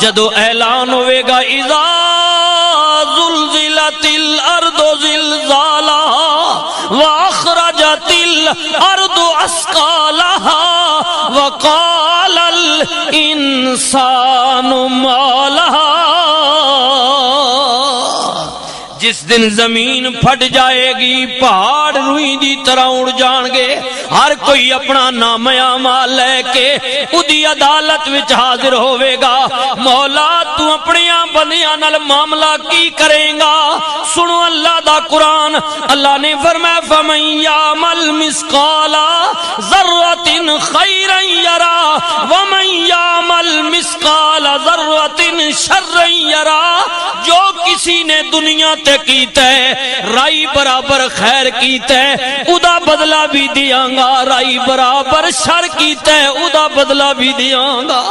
جدو اعلان ہوئے گا اذا زلزلت الارض زلزالها واخرجت الارض اثقالها وقال الانسان ما لها، جس دن زمین پھٹ جائے گی، پہاڑ روئی دی طرح اڑ جان گے، ہر کوئی اپنا نام اعمال لے کے اودی عدالت وچ حاضر ہوئے گا۔ مولا تو اپنی بندیاں نال معاملہ کی کریں گا؟ سنو اللہ دا قرآن، اللہ نے فرمایا فمن یعمل مثقال ذرۃ خیرا یرا ومن یعمل مثقال ذرۃ شرا یرا، جو کسی نے دنیا تے کیتا ہے رائی برابر خیر کیتا ہے ادا بدلہ بھی دیاں گا، رائی برابر شر کیتا ہے ادا بدلہ بھی دیاں گا۔